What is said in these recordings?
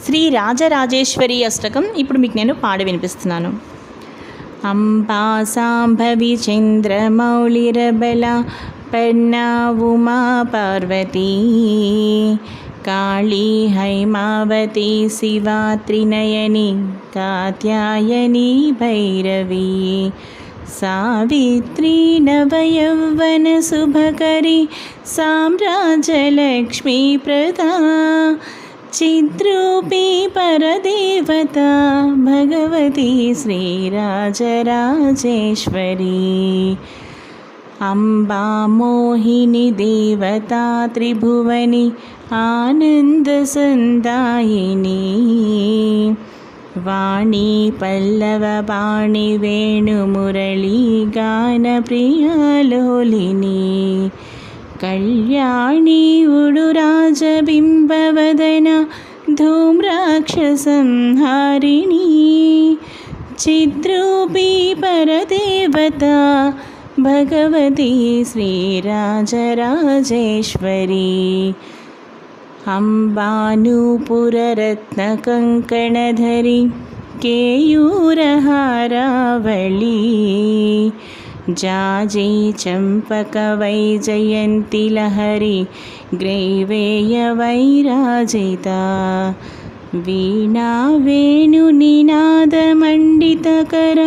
శ్రీ రాజరాజేశ్వరి అష్టకం ఇప్పుడు మీకు నేను పాడి వినిపిస్తున్నాను. అంబా సాంభవి చంద్రమౌళిరబల పర్ణా ఉమా పార్వతీ కాళీ హైమావతి శివా త్రినయని కాత్యాయని భైరవీ సావిత్రీ నవయౌవన శుభకరి సామ్రాజ్యలక్ష్మీ ప్రదా చిద్రూపీ పరదేవతా భగవతి శ్రీరాజరాజేశ్వరీ అంబా మోహిని దేవతా త్రిభువని ఆనందసందాయిని వాణి పల్లవపాణి వేణుమురళీ గానప్రియాలోలిని కళ్యాణి ఉడురాజబింబవదన ధూమ్రాక్షసంహారిణి చిద్రూపీ పరదేవతా భగవతి శ్రీరాజరాజేశ్వరీ అంబానూపురరత్నకంకణధరి కేయూరహారావళీ జాజీ చంపకవైజయంతి లహరి గ్రైవేయవైరాజితా వీణా వేణునినాదమండితకర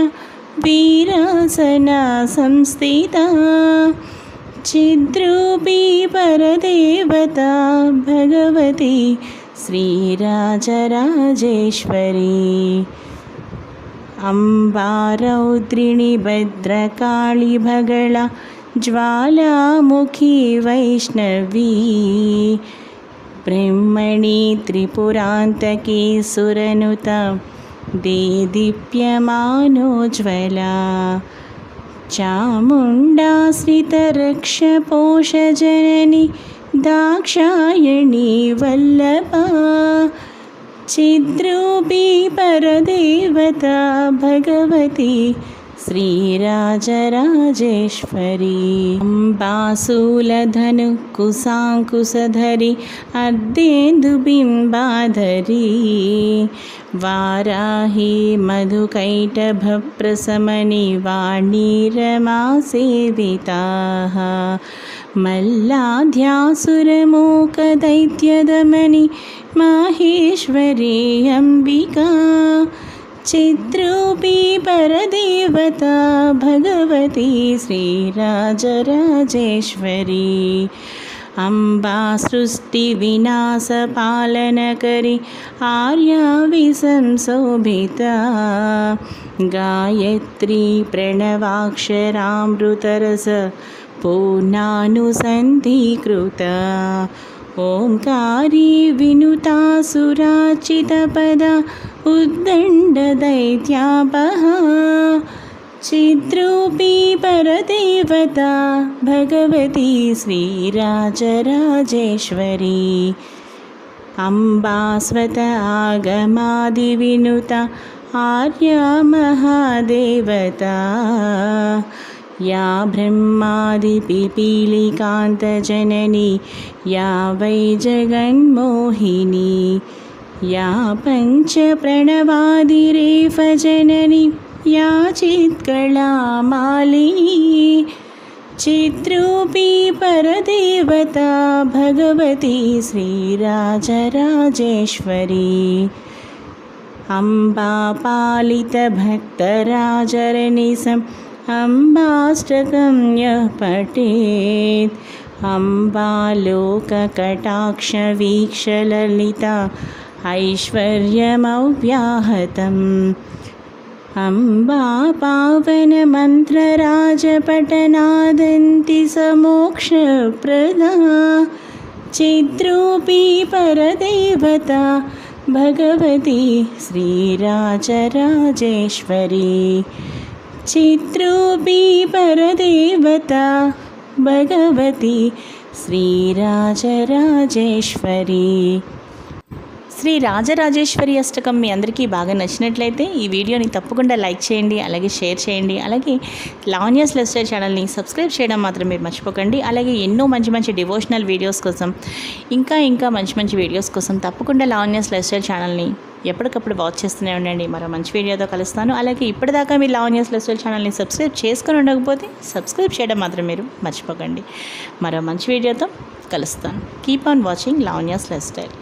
వీరాసనా సంస్థితా చిద్రూపీ పరదేవతా భగవతి శ్రీరాజరాజేశ్వరీ అంబా రౌద్రిణి భద్రకాళి భగళ జ్వాలాముఖీ వైష్ణవీ బ్రహ్మణి త్రిపురాంతకీ సురనుత దేదీప్యమానోజ్వలా చాముండాశ్రితరక్షపోషజనని దాక్షాయణీ వల్లభా చిద్రూపీ పరదేవతా భగవతి శ్రీరాజరాజేశ్వరీ అంబాశూలధను కుశాంకుశధరి అర్ధేందుబింబాధరీ వారాహి మధుకైటభప్రశమని వాణీ రమా సేవితా మల్లాధ్యాసురమూకదైత్యదమని మాహేశ్వరీ అంబికా చిద్రూపీ పరదేవతా భగవతి శ్రీరాజరాజేశ్వరీ అంబా సృష్టి వినాశపాలనకరి Arya విసంశోభితా Gayatri ప్రణవాక్షరామృతరస పూర్ణానుసంధీకృతా ఓంకారీ వినుతాసురాచితపదా ఉద్దండదైత్యాపహా చిద్రూపీ పరదేవతా Bhagavati శ్రీరాజరాజేశ్వరీ అంబాస్వత ఆగమాదివినుత Arya మహాదేవతా yeah బ్రహ్మాదిపిపీలికాంతజనని yeah why Jaganmohini yeah పంచప్రణవాదిరేఫజనని yeah చిత్కళామాలిని చిద్రూపీ పరదేవతా Bhagavati శ్రీరాజరాజేశ్వరీ అంబా పాలితభక్తరాజరనిసం అంబాష్టకం యః పఠేత్ అంబాలోకకటాక్షవీక్షలలితా ఐశ్వర్యమవ్యాహతం అంబా పావనమంత్రరాజపఠనాదంతి సమోక్షప్రదా చిద్రూపీ పరదేవతా భగవతి శ్రీరాజరాజేశ్వరీ చిద్రూపీ పరదేవతా భగవతి శ్రీరాజరాజేశ్వరీ శ్రీ రాజరాజేశ్వరి అష్టకం మీ అందరికీ బాగా నచ్చినట్లయితే ఈ వీడియోని తప్పకుండా లైక్ చేయండి, అలాగే షేర్ చేయండి, అలాగే లావణ్యాస్ లైఫ్ స్టైల్ ఛానల్ని సబ్స్క్రైబ్ చేయడం మాత్రం మీరు మర్చిపోకండి. అలాగే ఎన్నో మంచి మంచి డివోషనల్ వీడియోస్ కోసం ఇంకా మంచి మంచి వీడియోస్ కోసం తప్పకుండా లావణ్యాస్ లైఫ్ స్టైల్ ఛానల్ని ఎప్పటికప్పుడు వాచ్ చేస్తూనే ఉండండి. మరో మంచి వీడియోతో కలుస్తాను. అలాగే ఇప్పటిదాకా మీరు లావణ్యాస్ లైఫ్ స్టైల్ ఛానల్ని సబ్స్క్రైబ్ చేసుకొని ఉండకపోతే సబ్స్క్రైబ్ చేయడం మాత్రం మీరు మర్చిపోకండి. మరో మంచి వీడియోతో కలుస్తాను. Keep on watching Lavanya's life style.